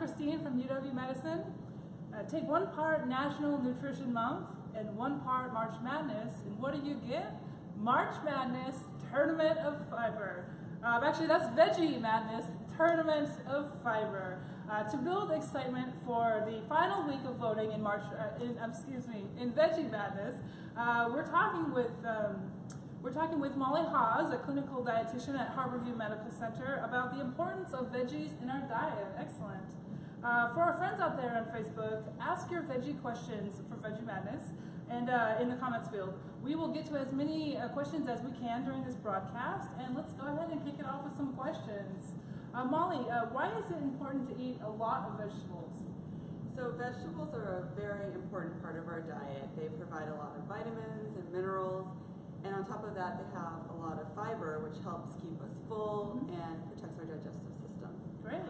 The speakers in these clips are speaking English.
Christine from UW Medicine. Take 1 part National Nutrition Month and 1 part March Madness, and what do you get? March Madness Tournament of Fiber. Actually, that's Veggie Madness Tournament of Fiber. To build excitement for the final week of voting in in Veggie Madness, we're talking with Molly Haas, a clinical dietitian at Harborview Medical Center, about the importance of veggies in our diet. Excellent. For our friends out there on Facebook, ask your veggie questions for Veggie Madness and in the comments field. We will get to as many questions as we can during this broadcast, and let's go ahead and kick it off with some questions. Molly, why is it important to eat a lot of vegetables? So vegetables are a very important part of our diet. They provide a lot of vitamins and minerals, and on top of that they have a lot of fiber, which helps keep us full and protects our digestive system. Great.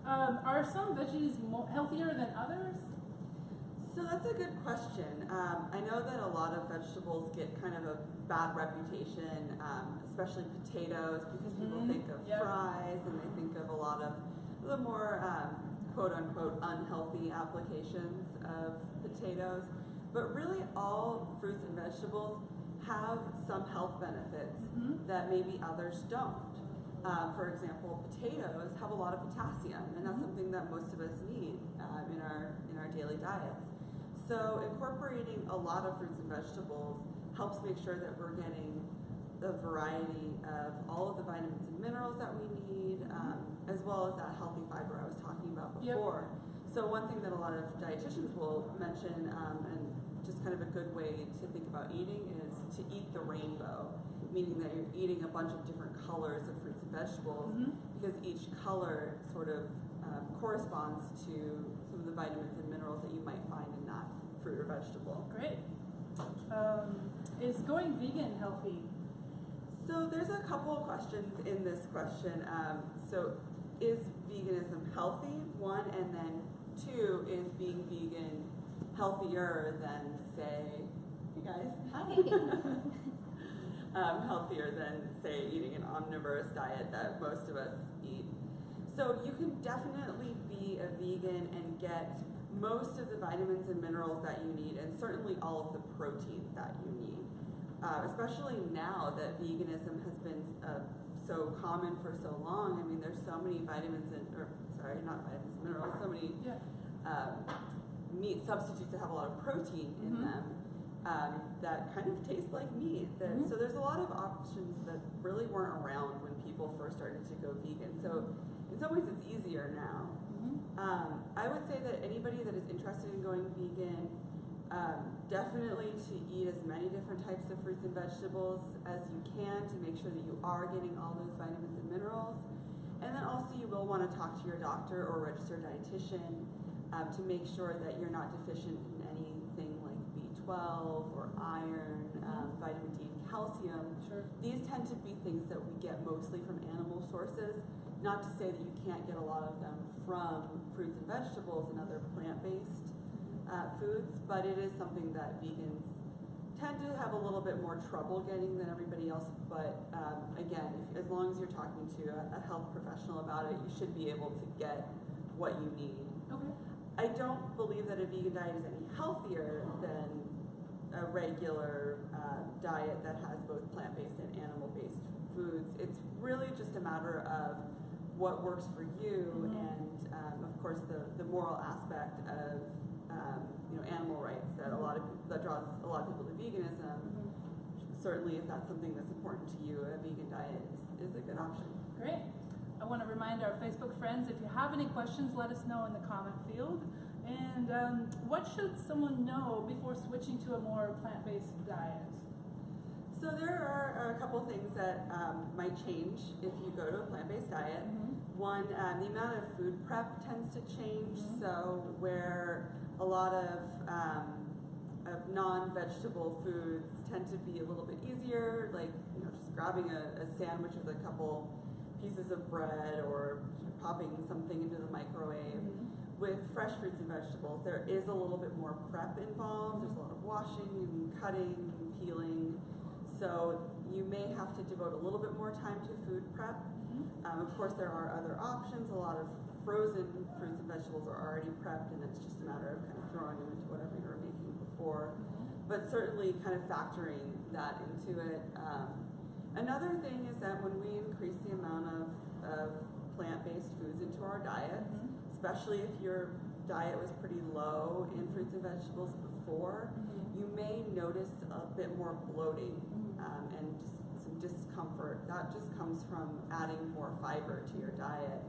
Are some veggies healthier than others? So that's a good question. I know that a lot of vegetables get kind of a bad reputation, especially potatoes, because people think of fries and they think of a lot of the more quote-unquote unhealthy applications of potatoes. But really all fruits and vegetables have some health benefits that maybe others don't. For example, potatoes have a lot of potassium, and that's something that most of us need in our daily diets. So incorporating a lot of fruits and vegetables helps make sure that we're getting the variety of all of the vitamins and minerals that we need, as well as that healthy fiber I was talking about before. So one thing that a lot of dietitians will mention, and just kind of a good way to think about eating, is to eat the rainbow, meaning that you're eating a bunch of different colors of fruits and vegetables, because each color sort of corresponds to some of the vitamins and minerals that you might find in that fruit or vegetable. Great. Is going vegan healthy? So there's a couple of questions in this question. So is veganism healthy? 1, and then 2, is being vegan healthier than, say, hey guys, hi. Healthier than, say, eating an omnivorous diet that most of us eat. So you can definitely be a vegan and get most of the vitamins and minerals that you need, and certainly all of the protein that you need. Especially now that veganism has been so common for so long. I mean, there's so many vitamins minerals, so many meat substitutes that have a lot of protein in them that kind of taste like meat. So there's a lot of options that really weren't around when people first started to go vegan. So in some ways it's easier now. I would say that anybody that is interested in going vegan, definitely to eat as many different types of fruits and vegetables as you can to make sure that you are getting all those vitamins and minerals. And then also you will want to talk to your doctor or registered dietitian to make sure that you're not deficient in anything like B12 or iron, vitamin D and calcium. These tend to be things that we get mostly from animal sources. Not to say that you can't get a lot of them from fruits and vegetables and other plant-based foods, but it is something that vegans tend to have a little bit more trouble getting than everybody else. But again, as long as you're talking to a health professional about it, you should be able to get what you need. Okay. I don't believe that a vegan diet is any healthier than a regular diet that has both plant-based and animal-based foods. It's really just a matter of what works for you, and of course the moral aspect of animal rights that draws a lot of people to veganism. Certainly, if that's something that's important to you, a vegan diet is a good option. Great. I want to remind our Facebook friends, if you have any questions, let us know in the comment field. And what should someone know before switching to a more plant-based diet? So there are a couple things that might change if you go to a plant-based diet. One, the amount of food prep tends to change. So where a lot of non-vegetable foods tend to be a little bit easier, like just grabbing a sandwich with a couple pieces of bread or popping something into the microwave. With fresh fruits and vegetables, there is a little bit more prep involved. There's a lot of washing and cutting and peeling. So you may have to devote a little bit more time to food prep. Of course, there are other options. A lot of frozen fruits and vegetables are already prepped, and it's just a matter of kind of throwing them into whatever you were making before. But certainly kind of factoring that into it. Another thing is that when we increase the amount of plant-based foods into our diets, especially if your diet was pretty low in fruits and vegetables before, you may notice a bit more bloating and just some discomfort. That just comes from adding more fiber to your diet.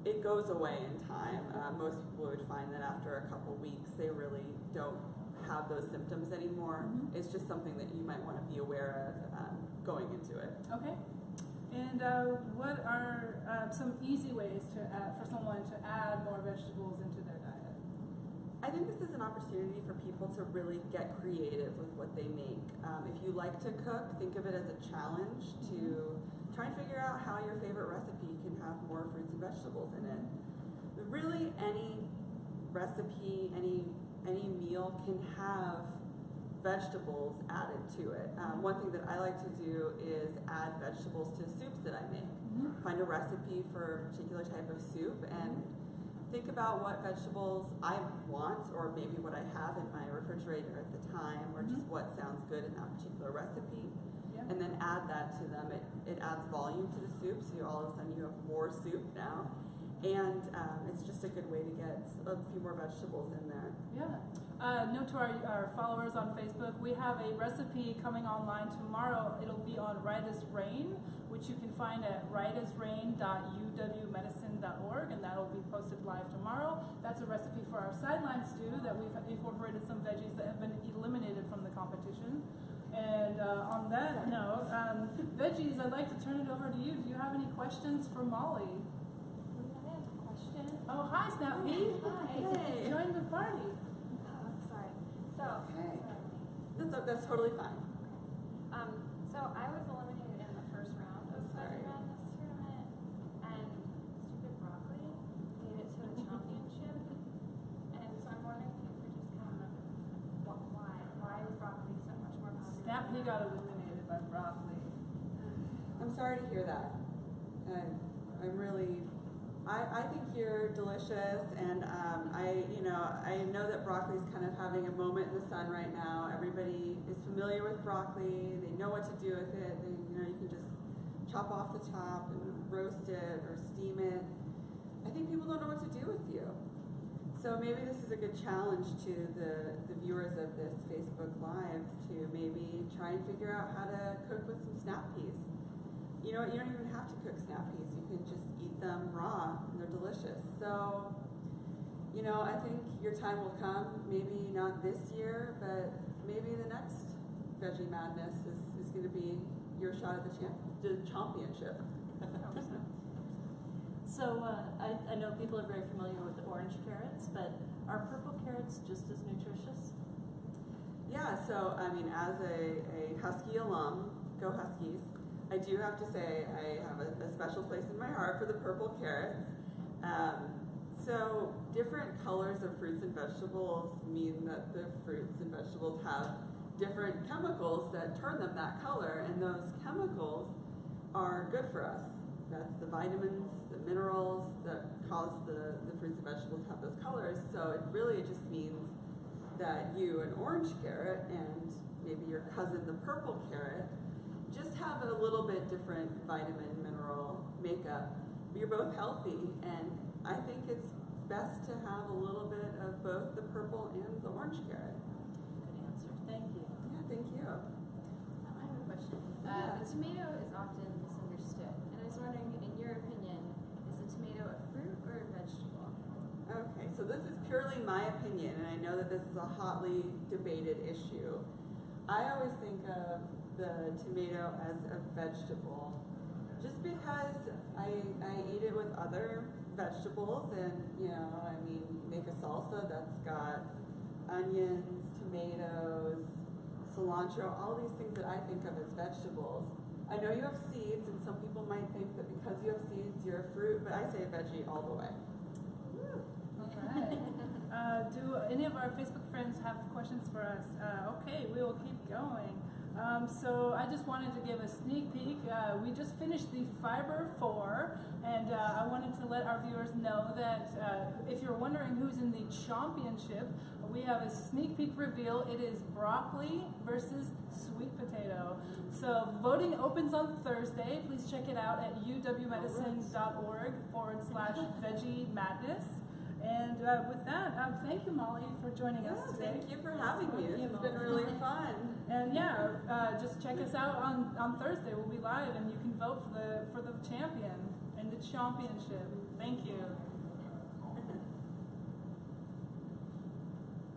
It goes away in time. Most people would find that after a couple weeks, they really don't have those symptoms anymore. It's just something that you might want to be aware of going into it. Okay. And what are some easy ways to add, for someone to add more vegetables into their diet? I think this is an opportunity for people to really get creative with what they make. If you like to cook, think of it as a challenge to try and figure out how your favorite recipe can have more fruits and vegetables in it. Really, any recipe, any meal can have vegetables added to it. One thing that I like to do is add vegetables to soups that I make. Find a recipe for a particular type of soup and think about what vegetables I want, or maybe what I have in my refrigerator at the time, or just what sounds good in that particular recipe, and then add that to them. It adds volume to the soup, so all of a sudden you have more soup now. And it's just a good way to get a few more vegetables in there. Note to our followers on Facebook, we have a recipe coming online tomorrow. It'll be on Right as Rain, which you can find at rightasrain.uwmedicine.org, and that'll be posted live tomorrow. That's a recipe for our sideline stew that we've incorporated some veggies that have been eliminated from the competition. And on that note, veggies, I'd like to turn it over to you. Do you have any questions for Molly? Oh, hi, Snap Pea. Hi. Hey. Join the party. Oh, sorry. So, Okay. That's totally fine. so I was eliminated in the first round of the Sorry. Veggie Madness tournament, and stupid broccoli made it to the championship. And so I'm wondering if you could just comment on why was broccoli so much more popular? Snap Pea got eliminated by broccoli. I'm sorry to hear that. I'm really, I think you're delicious, and I know that broccoli is kind of having a moment in the sun right now. Everybody is familiar with broccoli. They know what to do with it. You can just chop off the top and roast it or steam it. I think people don't know what to do with you. So maybe this is a good challenge to the viewers of this Facebook Live to maybe try and figure out how to cook with some snap peas. You know what, you don't even have to cook snap peas. You can just eat them raw, and they're delicious. So, I think your time will come, maybe not this year, but maybe the next Veggie Madness is going to be your shot at the championship. So I know people are very familiar with orange carrots, but are purple carrots just as nutritious? Yeah, so as a Husky alum, go Huskies, I do have to say I have a special place in my heart for the purple carrots. So different colors of fruits and vegetables mean that the fruits and vegetables have different chemicals that turn them that color, and those chemicals are good for us. That's the vitamins, the minerals that cause the fruits and vegetables to have those colors. So it just means that you, an orange carrot, and maybe your cousin, the purple carrot, just have a little bit different vitamin, mineral makeup. You're both healthy, and I think it's best to have a little bit of both the purple and the orange carrot. Good answer. Thank you. Yeah, thank you. I have a question. Yeah. The tomato is often misunderstood, and I was wondering, in your opinion, is a tomato a fruit or a vegetable? Okay, so this is purely my opinion, and I know that this is a hotly debated issue. I always think of the tomato as a vegetable, just because I eat it with other vegetables, and make a salsa that's got onions, tomatoes, cilantro, all these things that I think of as vegetables. I know you have seeds, and some people might think that because you have seeds, you're a fruit, but I say a veggie all the way. Alright. Do any of our Facebook friends have questions for us? Okay, we will keep going. So I just wanted to give a sneak peek. We just finished the Fiber 4, and I wanted to let our viewers know that if you're wondering who's in the championship, we have a sneak peek reveal. It is broccoli versus sweet potato. So voting opens on Thursday. Please check it out at uwmedicine.org/veggie madness. And with that, thank you, Molly, for joining us today. Thank you for having me. This has been really fun. And just check us out on Thursday. We'll be live, and you can vote for the champion and the championship. Thank you.